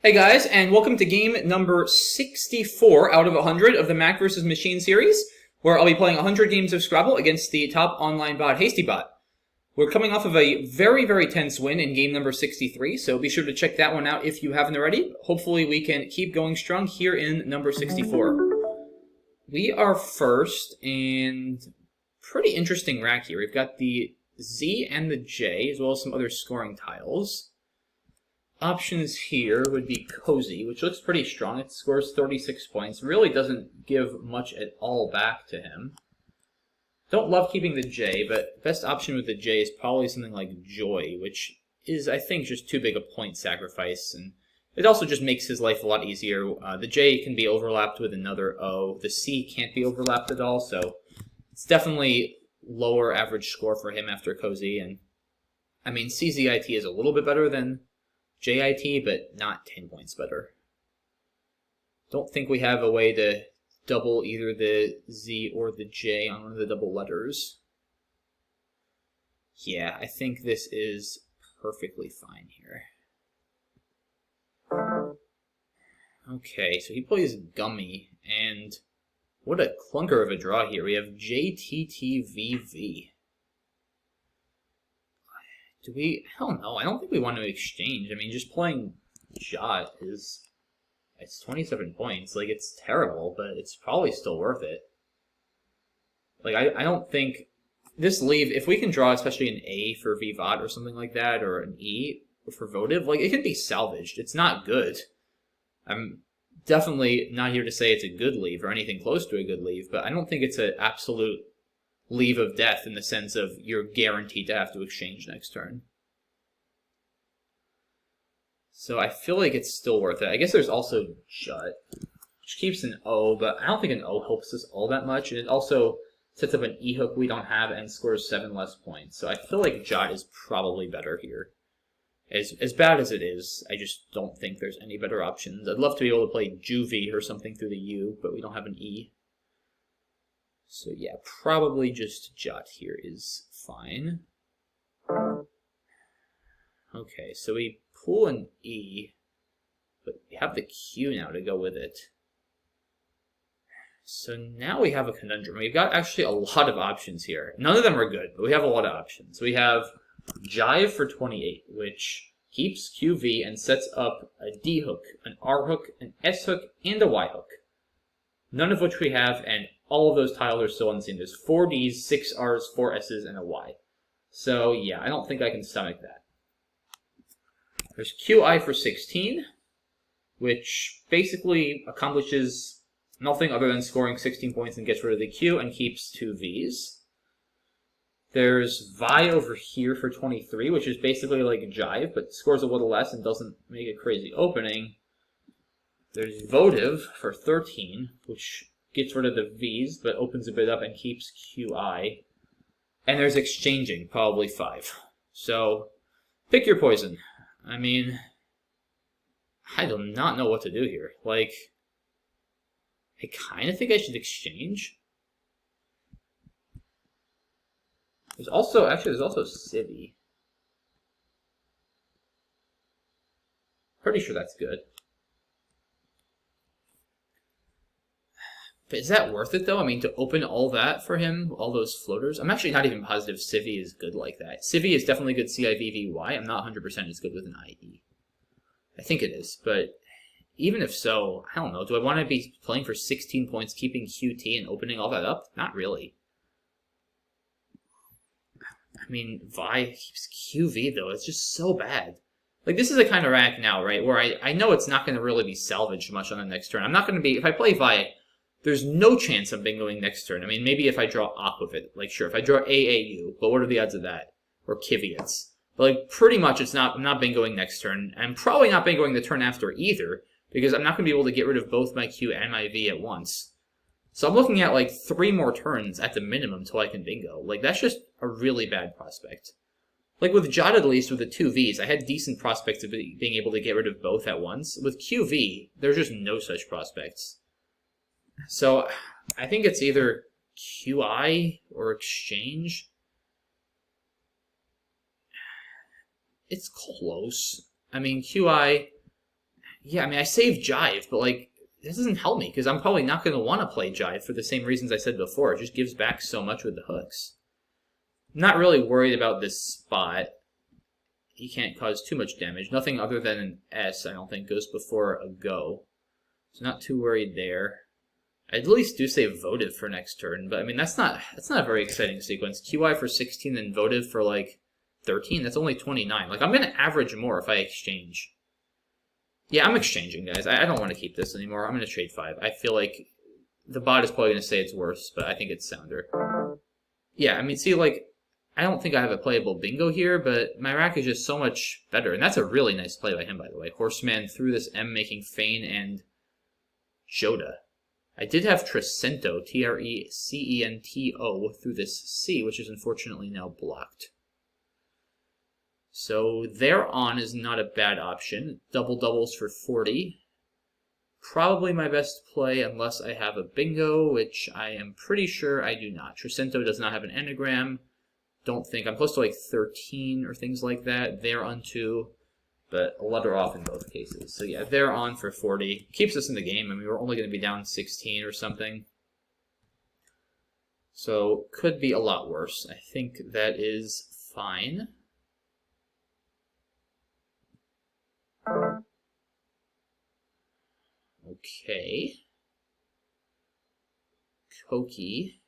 Hey guys, and welcome to game number 64 out of 100 of the Mack vs. Machine series, where I'll be playing 100 games of Scrabble against the top online bot, HastyBot. We're coming off of a very, very tense win in game number 63, so be sure to check that one out if you haven't already. Hopefully we can keep going strong here in number 64. We are first, and pretty interesting rack here. We've got the Z and the J, as well as some other scoring tiles. Options here would be Cozy, which looks pretty strong. It scores 36 points. Really doesn't give much at all back to him. Don't love keeping the J, but best option with the J is probably something like Joy, which is, I think, just too big a point sacrifice. And it also just makes his life a lot easier. The J can be overlapped with another O. The C can't be overlapped at all, so it's definitely lower average score for him after Cozy. And I mean, CZIT is a little bit better than JIT, but not 10 points better. Don't think we have a way to double either the Z or the J on one of the double letters. Yeah, I think this is perfectly fine here. Okay, so he plays Gummy, and what a clunker of a draw here. We have JTTVV. Do we? Hell no, I don't think we want to exchange. I mean, just playing Jot is... It's 27 points. Like, it's terrible, but it's probably still worth it. Like, I don't think... This leave, if we can draw especially an A for Vivat or something like that, or an E for Votive, like, it can be salvaged. It's not good. I'm definitely not here to say it's a good leave or anything close to a good leave, but I don't think it's an absolute leave of death in the sense of you're guaranteed to have to exchange next turn. So I feel like it's still worth it. I guess there's also Jut, which keeps an O, but I don't think an O helps us all that much, and it also sets up an E hook we don't have and scores 7 less points. So I feel like Jut is probably better here. As bad as it is, I just don't think there's any better options. I'd love to be able to play Juvie or something through the U, but we don't have an E. So yeah, probably just Jot here is fine. Okay, so we pull an E, but we have the Q now to go with it. So now we have a conundrum. We've got actually a lot of options here. None of them are good, but we have a lot of options. We have Jive for 28, which keeps QV and sets up a D hook, an R hook, an S hook, and a Y hook. None of which we have, and all of those tiles are still unseen. There's 4 Ds, 6 Rs, 4 Ss, and a Y. So yeah, I don't think I can stomach that. There's QI for 16, which basically accomplishes nothing other than scoring 16 points and gets rid of the Q and keeps 2 Vs. There's Vi over here for 23, which is basically like a Jive, but scores a little less and doesn't make a crazy opening. There's Votive for 13, which gets rid of the V's, but opens a bit up and keeps QI. And there's Exchanging, probably 5. So, pick your poison. I mean, I do not know what to do here. Like, I kind of think I should exchange. There's also Civvy. Pretty sure that's good. But is that worth it, though? I mean, to open all that for him, all those floaters? I'm actually not even positive Civvy is good like that. Civvy is definitely good CIVVY. I'm not 100% as good with an IE. I think it is, but even if so, I don't know. Do I want to be playing for 16 points, keeping QT, and opening all that up? Not really. I mean, Vi keeps QV, though. It's just so bad. Like, this is the kind of rack now, right, where I know it's not going to really be salvaged much on the next turn. I'm not going to be... If I play Vi... There's no chance I'm bingoing next turn. I mean, maybe if I draw Aquavit, like sure, if I draw AAU, but what are the odds of that? Or Kiviots. But like pretty much I'm not bingoing next turn. I'm probably not bingoing the turn after either, because I'm not going to be able to get rid of both my Q and my V at once. So I'm looking at like 3 more turns at the minimum until I can bingo. Like that's just a really bad prospect. Like with Jot at least, with the 2 Vs, I had decent prospects of being able to get rid of both at once. With QV, there's just no such prospects. So, I think it's either QI or Exchange. It's close. I mean, QI, Yeah, I mean, I saved Jive, but, like, this doesn't help me, because I'm probably not going to want to play Jive for the same reasons I said before. It just gives back so much with the hooks. Not really worried about this spot. He can't cause too much damage. Nothing other than an S, I don't think, goes before a go. So not too worried there. I at least do save Votive for next turn, but I mean, that's not a very exciting sequence. QI for 16 and Votive for, like, 13? That's only 29. Like, I'm going to average more if I exchange. Yeah, I'm exchanging, guys. I don't want to keep this anymore. I'm going to trade 5. I feel like the bot is probably going to say it's worse, but I think it's sounder. Yeah, I mean, see, like, I don't think I have a playable bingo here, but my rack is just so much better. And that's a really nice play by him, by the way. Horseman through this M, making Feign and Joda. I did have Trecento, T-R-E-C-E-N-T-O, through this C, which is unfortunately now blocked. So their on is not a bad option. Double doubles for 40. Probably my best play unless I have a bingo, which I am pretty sure I do not. Trecento does not have an anagram. Don't think. I'm close to like 13 or things like that. They're on 2, but a letter off in both cases. So yeah, they're on for 40. Keeps us in the game. I mean, we're only going to be down 16 or something. So could be a lot worse. I think that is fine. Okay. Koki.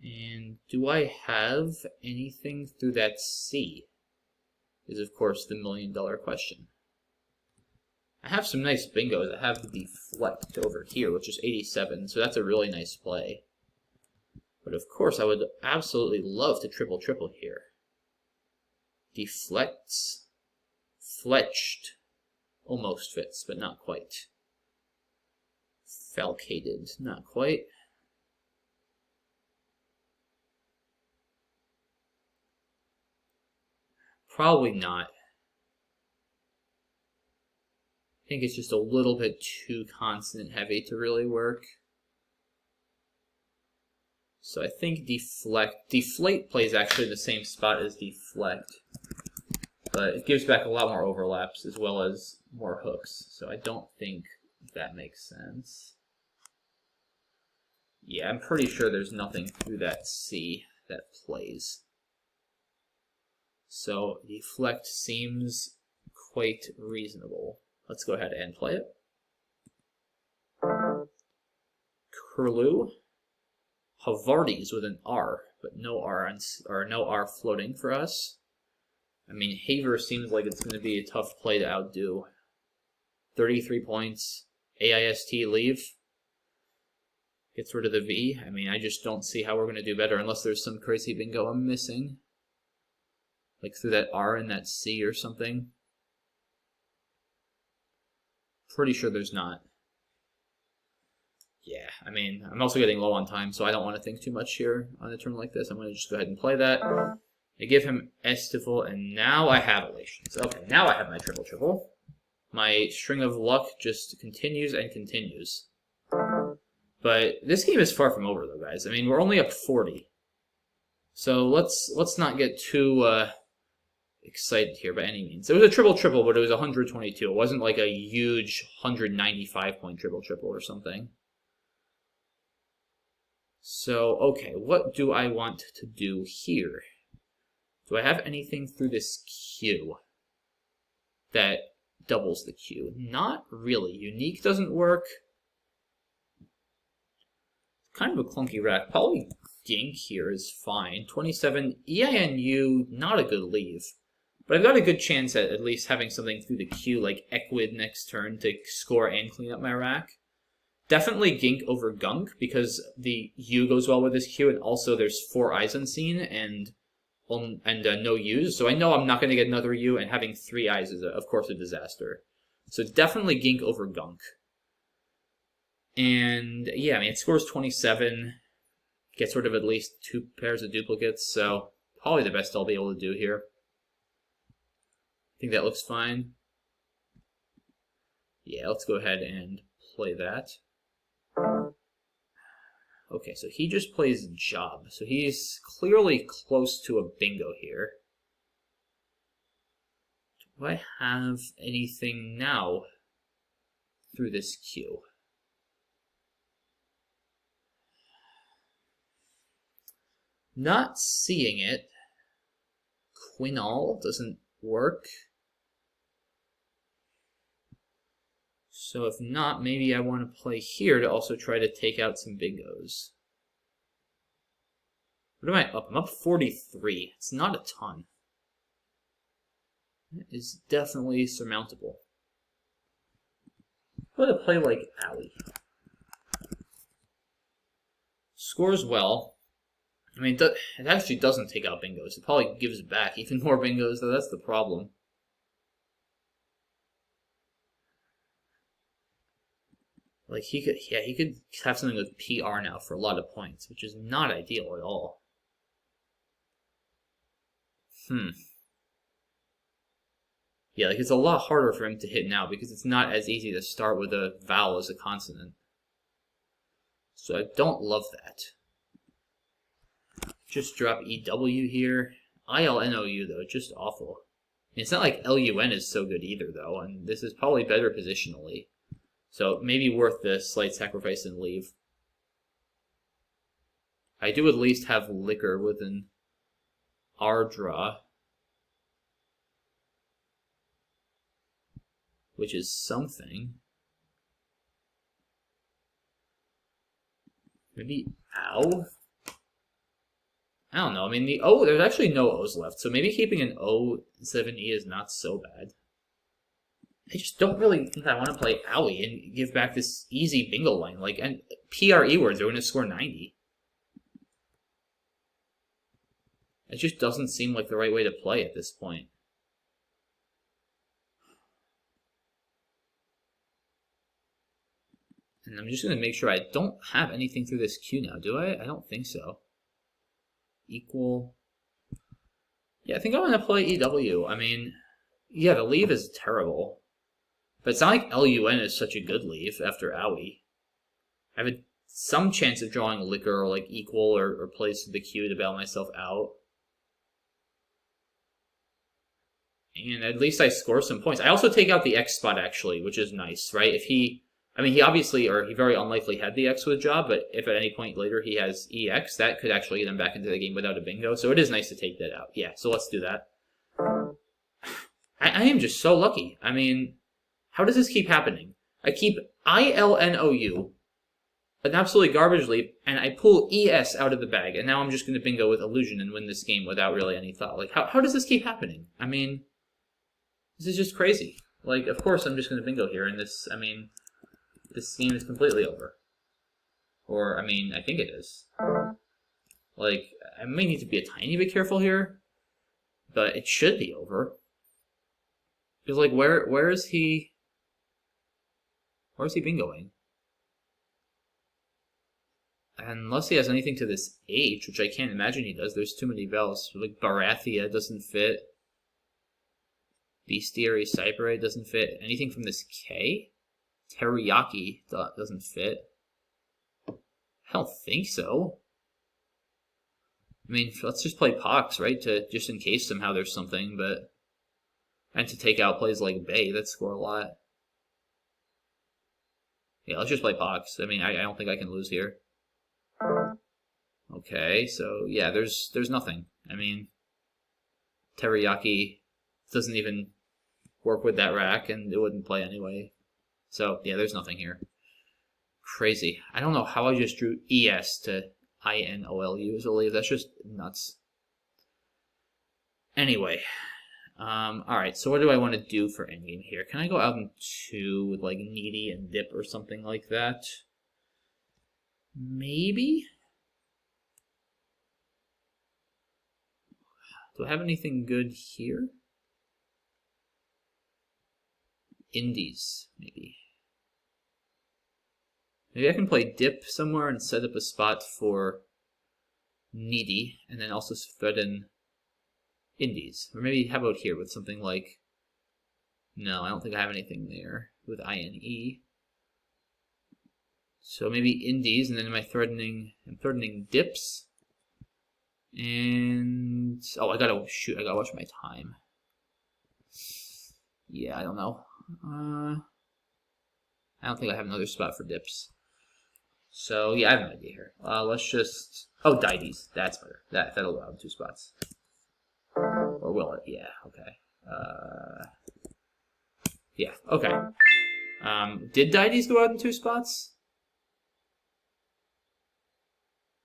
And do I have anything through that C? Is, of course, the million-dollar question. I have some nice bingos. I have the deflect over here, which is 87, so that's a really nice play. But, of course, I would absolutely love to triple-triple here. Deflects. Fletched. Almost fits, but not quite. Falcated. Not quite. Probably not. I think it's just a little bit too consonant heavy to really work. So I think deflect. Deflate plays actually the same spot as deflect, but it gives back a lot more overlaps as well as more hooks. So I don't think that makes sense. Yeah, I'm pretty sure there's nothing through that C that plays. So deflect seems quite reasonable. Let's go ahead and play it. Curlew. Havartis with an R, but no R or no R floating for us. I mean, Haver seems like it's going to be a tough play to outdo. 33 points. AIST leave. Gets rid of the V. I mean, I just don't see how we're going to do better unless there's some crazy bingo I'm missing. Like through that R and that C or something. Pretty sure there's not. Yeah, I mean, I'm also getting low on time, so I don't want to think too much here on a turn like this. I'm going to just go ahead and play that. I give him Estival, and now I have Elations. Okay, now I have my triple-triple. My string of luck just continues and continues. But this game is far from over, though, guys. I mean, we're only up 40. So let's not get too excited here by any means. It was a triple-triple, but it was 122. It wasn't like a huge 195-point triple-triple or something. So, okay, what do I want to do here? Do I have anything through this Q that doubles the Q? Not really. Unique doesn't work. Kind of a clunky rack. Probably Gink here is fine. 27, EINU, not a good leave. But I've got a good chance at least having something through the Q, like Equid next turn, to score and clean up my rack. Definitely Gink over Gunk, because the U goes well with this Q, and also there's 4 eyes unseen and no U's. So I know I'm not going to get another U, and having 3 eyes is, of course, a disaster. So definitely Gink over Gunk. And yeah, I mean, it scores 27, gets rid of at least 2 pairs of duplicates, so probably the best I'll be able to do here. I think that looks fine. Yeah, let's go ahead and play that. Okay, so he just plays Job. So he's clearly close to a bingo here. Do I have anything now through this queue? Not seeing it. Quinol doesn't work. So if not, maybe I want to play here to also try to take out some bingos. What am I up? I'm up 43. It's not a ton. It is definitely surmountable. I'm going to play like Owie. Scores well. I mean, it actually doesn't take out bingos. It probably gives back even more bingos, though. That's the problem. Like, he could have something with PR now for a lot of points, which is not ideal at all. Yeah, like, it's a lot harder for him to hit now because it's not as easy to start with a vowel as a consonant. So I don't love that. Just drop EW here. ILNOU, though, just awful. I mean, it's not like LUN is so good either, though, and this is probably better positionally. So maybe worth the slight sacrifice and leave. I do at least have liquor with an R draw, which is something. Maybe ow? I don't know. I mean, the O, there's actually no O's left, so maybe keeping an O instead of an E is not so bad. I just don't really think I want to play Owie and give back this easy bingo line. Like, and PRE words are going to score 90. It just doesn't seem like the right way to play at this point. And I'm just going to make sure I don't have anything through this queue now, do I? I don't think so. Equal. Yeah, I think I want to play EW. I mean, yeah, the leave is terrible. But it's not like LUN is such a good leave after Owie. I have some chance of drawing liquor or like equal or plays to the queue to bail myself out. And at least I score some points. I also take out the X spot, actually, which is nice, right? If he... I mean, he obviously, or he very unlikely had the X with job, but if at any point later he has EX, that could actually get him back into the game without a bingo. So it is nice to take that out. Yeah, so let's do that. I am just so lucky. I mean, how does this keep happening? I keep ILNOU, an absolutely garbage leap, and I pull ES out of the bag, and now I'm just going to bingo with Illusion and win this game without really any thought. Like, how does this keep happening? I mean, this is just crazy. Like, of course I'm just going to bingo here, and this, I mean... This game is completely over. Or, I mean, I think it is. Like, I may need to be a tiny bit careful here, but it should be over. Because, like, where is he... Where's he bingoing? Unless he has anything to this H, which I can't imagine he does. There's too many bells. Like, Barathia doesn't fit. Bestiary Cypre doesn't fit. Anything from this K? Teriyaki doesn't fit. I don't think so. I mean, let's just play Pox, right? Just in case somehow there's something, but... And to take out plays like Bay that score a lot. Yeah, let's just play Pox. I mean, I don't think I can lose here. Okay, so yeah, there's nothing. I mean, Teriyaki doesn't even work with that rack, and it wouldn't play anyway. So, yeah, there's nothing here. Crazy. I don't know how I just drew ES to INOLU as a leave. That's just nuts. Anyway. Alright, so what do I want to do for endgame here? Can I go out in 2 with, like, Needy and Dip or something like that? Maybe? Do I have anything good here? Indies, maybe. Maybe I can play Dip somewhere and set up a spot for Needy, and then also thread in Indies. Or maybe, how about here with something like... No, I don't think I have anything there with INE. So maybe Indies, and then I'm threatening Dips. And... Oh, I gotta watch my time. Yeah, I don't know. I don't think I have another spot for dips. So, yeah, I have no idea here. Let's just... Oh, Deities. That's better. That'll allow 2 spots. Or will it? Yeah, okay. Yeah, okay. Did Deities go out in 2 spots?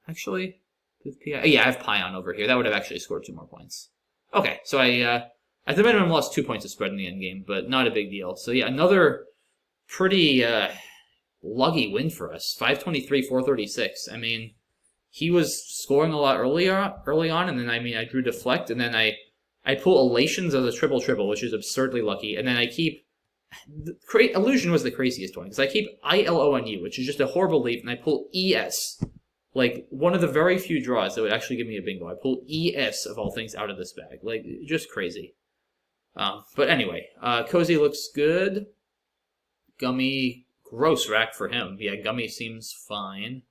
Actually, yeah, I have Pion over here. That would have actually scored 2 more points. Okay, so I, at the minimum, lost 2 points of spread in the end game, but not a big deal. So yeah, another pretty lucky win for us. 523, 436. I mean, he was scoring a lot early on, and then I drew Deflect, and then I pull Elations as a triple, which is absurdly lucky, and then I keep Illusion was the craziest one because I keep ILONU, which is just a horrible leap, and I pull ES. Like, one of the very few draws that would actually give me a bingo. I pulled ES, of all things, out of this bag. Like, just crazy. But anyway, Cozy looks good. Gummy, gross rack for him. Yeah, Gummy seems fine.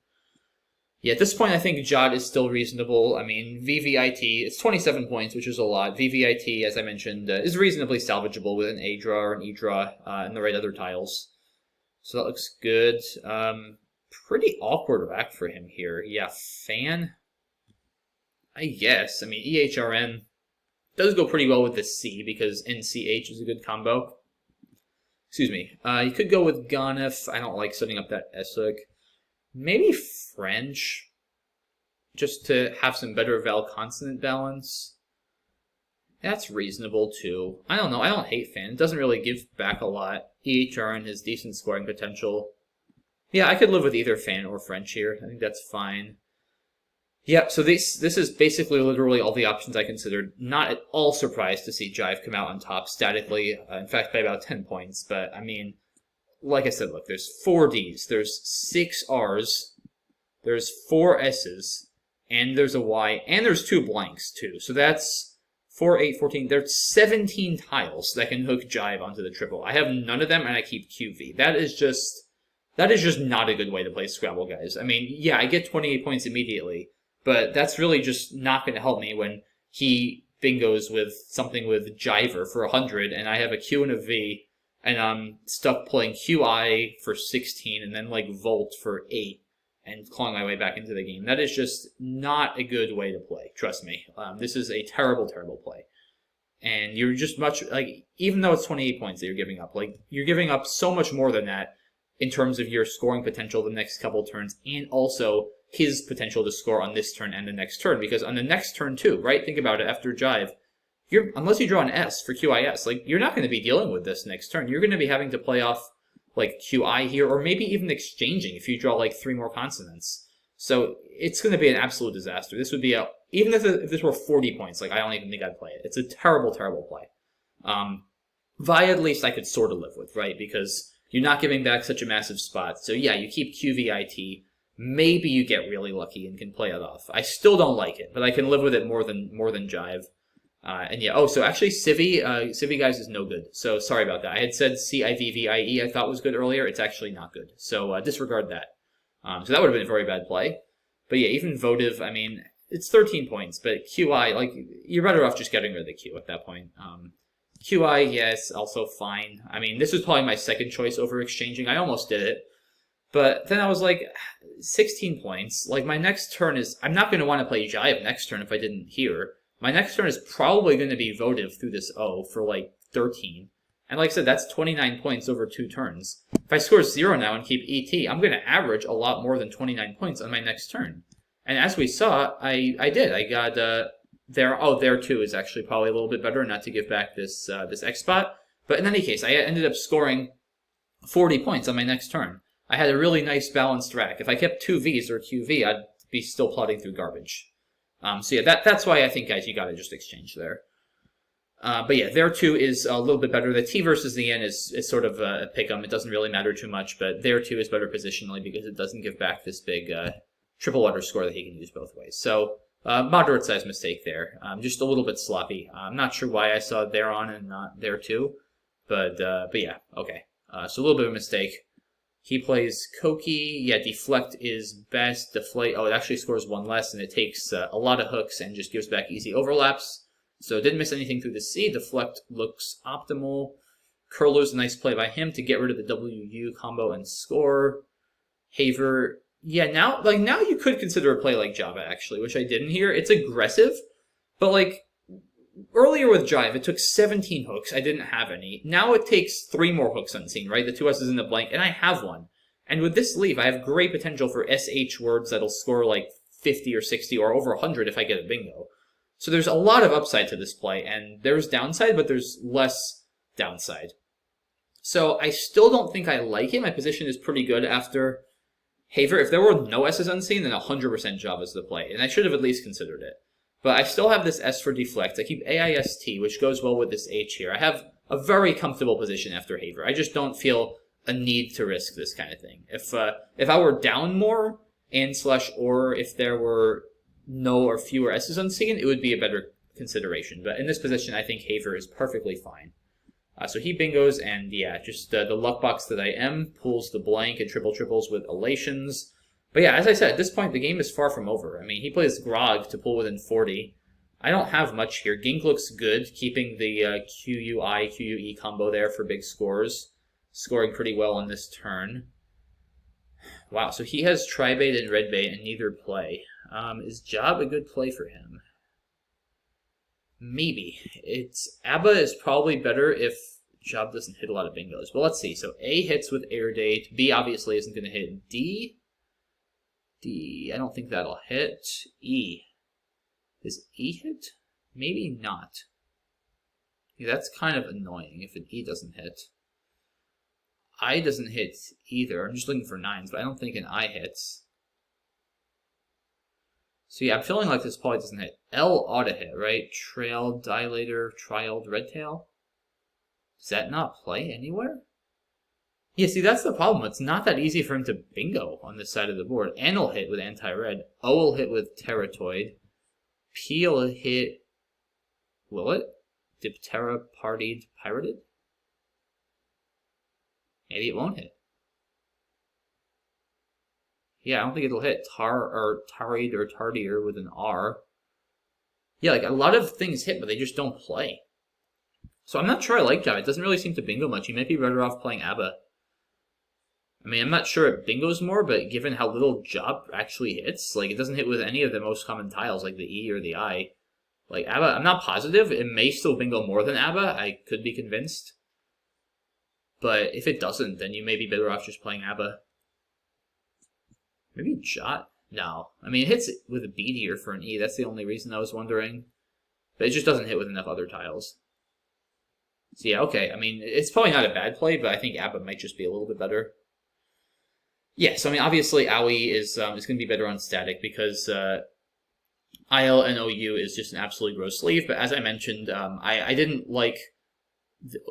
Yeah, at this point, I think Jot is still reasonable. I mean, VVIT, it's 27 points, which is a lot. VVIT, as I mentioned, is reasonably salvageable with an A draw or an E draw and the right other tiles. So that looks good. Pretty awkward rack for him here. Yeah, Fan, I guess. I mean, EHRN does go pretty well with the C because NCH is a good combo. Excuse me. You could go with Ganef. I don't like setting up that Essig. Maybe French, just to have some better vowel consonant balance. That's reasonable too. I don't know. I don't hate Fan. It doesn't really give back a lot. EHRN has decent scoring potential. Yeah, I could live with either Fan or French here. I think that's fine. Yeah, so this is basically literally all the options I considered. Not at all surprised to see Jive come out on top statically. In fact, by about 10 points. But, I mean, like I said, look, there's 4 Ds, there's 6 Rs, there's 4 S's, and there's a Y, and there's 2 blanks, too. So that's 4, 8, 14. There's 17 tiles that can hook Jive onto the triple. I have none of them, and I keep QV. That is just not a good way to play Scrabble, guys. I mean, yeah, I get 28 points immediately, but that's really just not going to help me when he bingos with something with Jiver for 100, and I have a Q and a V, and I'm stuck playing QI for 16, and then, like, Volt for 8, and clawing my way back into the game. That is just not a good way to play, trust me. This is a terrible, terrible play. And you're just even though it's 28 points that you're giving up, like, you're giving up so much more than that in terms of your scoring potential the next couple turns, and also his potential to score on this turn and the next turn, because on the next turn too, right? Think about it, after Jive, unless you draw an S for QIS, like, you're not going to be dealing with this next turn. You're going to be having to play off, like, QI here, or maybe even exchanging if you draw, like, 3 more consonants. So it's going to be an absolute disaster. This would be even if this were 40 points, like, I don't even think I'd play it. It's a terrible, terrible play. Vi, at least, I could sort of live with, right? Because you're not giving back such a massive spot. So yeah, you keep QVIT. Maybe you get really lucky and can play it off. I still don't like it, but I can live with it more than Jive. And yeah, so actually Civi, guys, is no good. So sorry about that. I had said CIVVIE I thought was good earlier. It's actually not good. So disregard that. So that would have been a very bad play. But yeah, even Votive, I mean, it's 13 points, but QI, like, you're better off just getting rid of the Q at that point. QI, yes, also fine. I mean, this was probably my second choice over exchanging. I almost did it. But then I was like, 16 points. Like, my next turn is... I'm not going to want to play Jive next turn if I didn't hear. My next turn is probably going to be Votive through this O for, like, 13. And like I said, that's 29 points over 2 turns. If I score 0 now and keep ET, I'm going to average a lot more than 29 points on my next turn. And as we saw, I did. I got... there too is actually probably a little bit better, not to give back this X spot. But in any case, I ended up scoring 40 points on my next turn. I had a really nice balanced rack. If I kept 2 Vs or QV, I'd be still plodding through garbage. So yeah, that's why I think, guys, you gotta just exchange there. But yeah, there too is a little bit better. The T versus the N is sort of a pick-em. It doesn't really matter too much, but there too is better positionally because it doesn't give back this big triple letter score that he can use both ways. So moderate size mistake there. Just a little bit sloppy. I'm not sure why I saw there on and not there too, but yeah, okay. So a little bit of a mistake. He plays Koki. Yeah, Deflect is best. Deflate. Oh, it actually scores 1 less, and it takes a lot of hooks and just gives back easy overlaps. So didn't miss anything through the C. Deflect looks optimal. Curler's a nice play by him to get rid of the WU combo and score. Haver, yeah, now you could consider a play like Java, actually, which I didn't here. It's aggressive, but like earlier with Jive, it took 17 hooks. I didn't have any. Now it takes 3 more hooks unseen, right? The 2 S's in the blank, and I have one. And with this leave, I have great potential for SH words that'll score like 50 or 60 or over 100 if I get a bingo. So there's a lot of upside to this play, and there's downside, but there's less downside. So I still don't think I like it. My position is pretty good after Haver. If there were no S's unseen, then 100% Java's the play, and I should have at least considered it. But I still have this S for deflect. I keep AIST, which goes well with this H here. I have a very comfortable position after Haver. I just don't feel a need to risk this kind of thing. If I were down more, and/or if there were no or fewer S's unseen, it would be a better consideration. But in this position, I think Haver is perfectly fine. So he bingos, and yeah, just the luck box that I am pulls the blank and triple triples with elations. But yeah, as I said, at this point, the game is far from over. I mean, he plays Grog to pull within 40. I don't have much here. Gink looks good, keeping the QUI, QUE combo there for big scores. Scoring pretty well on this turn. Wow, so he has Tribait and Redbait and neither play. Is Job a good play for him? Maybe. ABBA is probably better if Job doesn't hit a lot of bingos. But let's see. So A hits with Air Date. B obviously isn't going to hit. D, I don't think that'll hit. E. Does E hit? Maybe not. Yeah, that's kind of annoying if an E doesn't hit. I doesn't hit either. I'm just looking for 9s, but I don't think an I hits. So yeah, I'm feeling like this probably doesn't hit. L ought to hit, right? Trail, Dilator, Trialed, Redtail. Does that not play anywhere? Yeah, see, that's the problem. It's not that easy for him to bingo on this side of the board. N will hit with Anti-Red. O will hit with Terratoid. P will hit... Will it? Diptera, Partied, Pirated? Maybe it won't hit. Yeah, I don't think it'll hit Taried or Tardier with an R. Yeah, like a lot of things hit, but they just don't play. So I'm not sure I like Job. It doesn't really seem to bingo much. You might be better off playing ABBA. I mean, I'm not sure it bingos more, but given how little Job actually hits, like it doesn't hit with any of the most common tiles, like the E or the I. Like ABBA, I'm not positive. It may still bingo more than ABBA. I could be convinced. But if it doesn't, then you may be better off just playing ABBA. Maybe Jot? No. I mean, it hits with a B here for an E. That's the only reason I was wondering. But it just doesn't hit with enough other tiles. So yeah, okay. I mean, it's probably not a bad play, but I think ABBA might just be a little bit better. Yeah, so I mean, obviously, AOE is going to be better on static because IL and OU is just an absolutely gross sleeve. But as I mentioned, I didn't like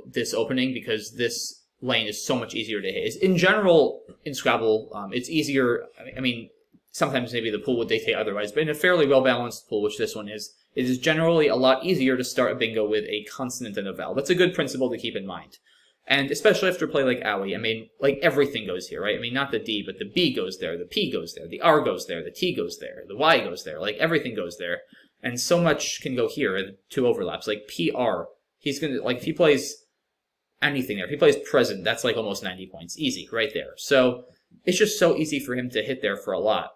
this opening because this lane is so much easier to hit. In general, in Scrabble, it's easier. I mean, sometimes maybe the pool would dictate otherwise, but in a fairly well-balanced pool, which this one is, it is generally a lot easier to start a bingo with a consonant and a vowel. That's a good principle to keep in mind. And especially after a play like AOE, I mean, like everything goes here, right? I mean, not the D, but the B goes there, the P goes there, the R goes there, the T goes there, the Y goes there, like everything goes there. And so much can go here, 2 overlaps, like PR. He's going to, like, if he plays anything there, if he plays present, that's like almost 90 points. Easy, right there. So it's just so easy for him to hit there for a lot.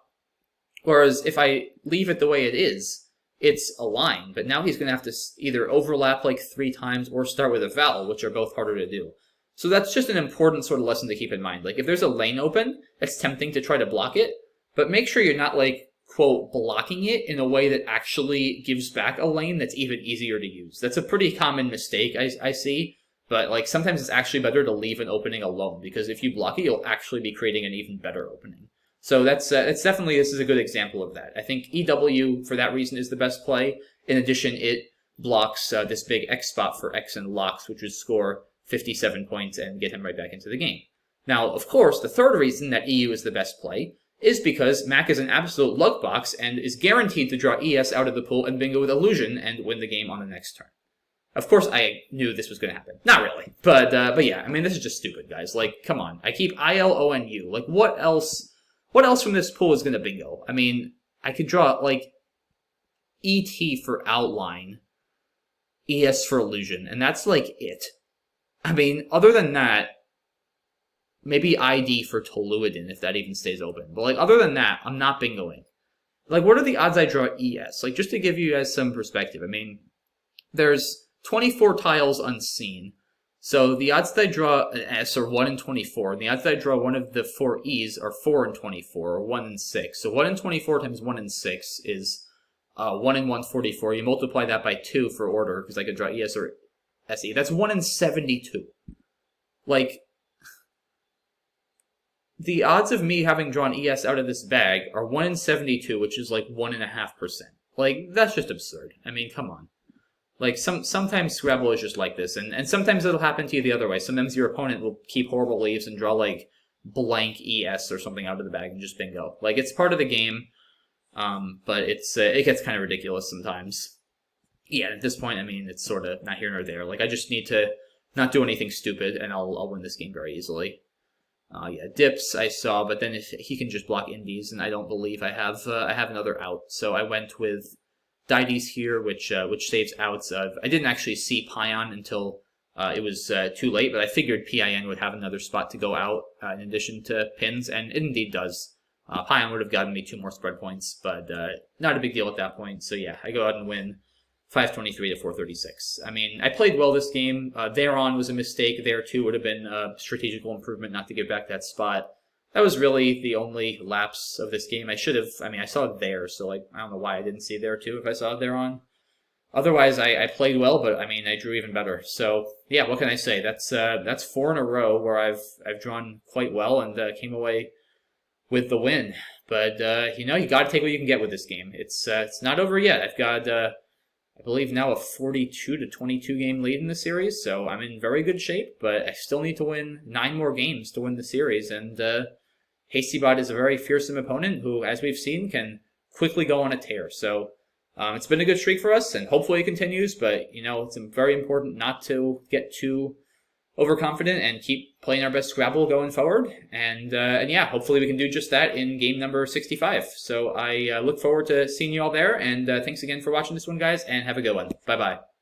Whereas if I leave it the way it is, it's a line. But now he's going to have to either overlap like 3 times or start with a vowel, which are both harder to do. So that's just an important sort of lesson to keep in mind. Like, if there's a lane open, it's tempting to try to block it, but make sure you're not, like, quote, blocking it in a way that actually gives back a lane that's even easier to use. That's a pretty common mistake I see, but, like, sometimes it's actually better to leave an opening alone, because if you block it, you'll actually be creating an even better opening. So that's definitely, this is a good example of that. I think EW, for that reason, is the best play. In addition, it blocks this big X spot for X and locks, which would score 57 points and get him right back into the game. Now, of course, the third reason that EU is the best play is because Mack is an absolute luck box and is guaranteed to draw ES out of the pool and bingo with Illusion and win the game on the next turn. Of course, I knew this was going to happen. Not really. But yeah, I mean, this is just stupid, guys. Like, come on. I keep ILONU. Like, what else from this pool is going to bingo? I mean, I could draw, like, ET for outline, ES for illusion, and that's, like, it. I mean, other than that, maybe ID for Toluidin, if that even stays open. But, like, other than that, I'm not bingoing. Like, what are the odds I draw ES? Like, just to give you guys some perspective, I mean, there's 24 tiles unseen. So the odds that I draw an S are 1 in 24, and the odds that I draw one of the 4 E's are 4 in 24, or 1 in 6. So 1 in 24 times 1 in 6 is 1 in 144. You multiply that by 2 for order, because I could draw ES or SE. That's 1 in 72. Like, the odds of me having drawn ES out of this bag are 1 in 72, which is like 1.5%. Like, that's just absurd. I mean, come on. Like, sometimes Scrabble is just like this, and sometimes it'll happen to you the other way. Sometimes your opponent will keep horrible leaves and draw, like, blank ES or something out of the bag and just bingo. Like, it's part of the game, but it gets kind of ridiculous sometimes. Yeah, at this point, I mean, it's sort of not here nor there. Like, I just need to not do anything stupid, and I'll win this game very easily. Yeah, dips I saw, but then if he can just block indies, and I don't believe I have another out. So I went with Dides here, which saves outs of. I didn't actually see Pion until it was too late, but I figured PIN would have another spot to go out in addition to pins, and it indeed does. Pion would have gotten me 2 more spread points, but not a big deal at that point. So yeah, I go out and win 523 to 436. I mean, I played well this game. Thereon was a mistake. There too would have been a strategical improvement not to give back that spot. That was really the only lapse of this game. I should have, I mean, I saw it there, so like, I don't know why I didn't see there too if I saw it there on. Otherwise, I played well, but I mean, I drew even better. So yeah, what can I say? That's 4 in a row where I've drawn quite well and came away with the win. But you know, you got to take what you can get with this game. It's not over yet. I've got I believe now a 42 to 22 game lead in the series, so I'm in very good shape. But I still need to win 9 more games to win the series, and HastyBot is a very fearsome opponent who, as we've seen, can quickly go on a tear. So it's been a good streak for us, and hopefully it continues. But you know, it's very important not to get too overconfident and keep playing our best Scrabble going forward. And yeah, hopefully we can do just that in game number 65. So I look forward to seeing you all there. And thanks again for watching this one, guys, and have a good one. Bye-bye.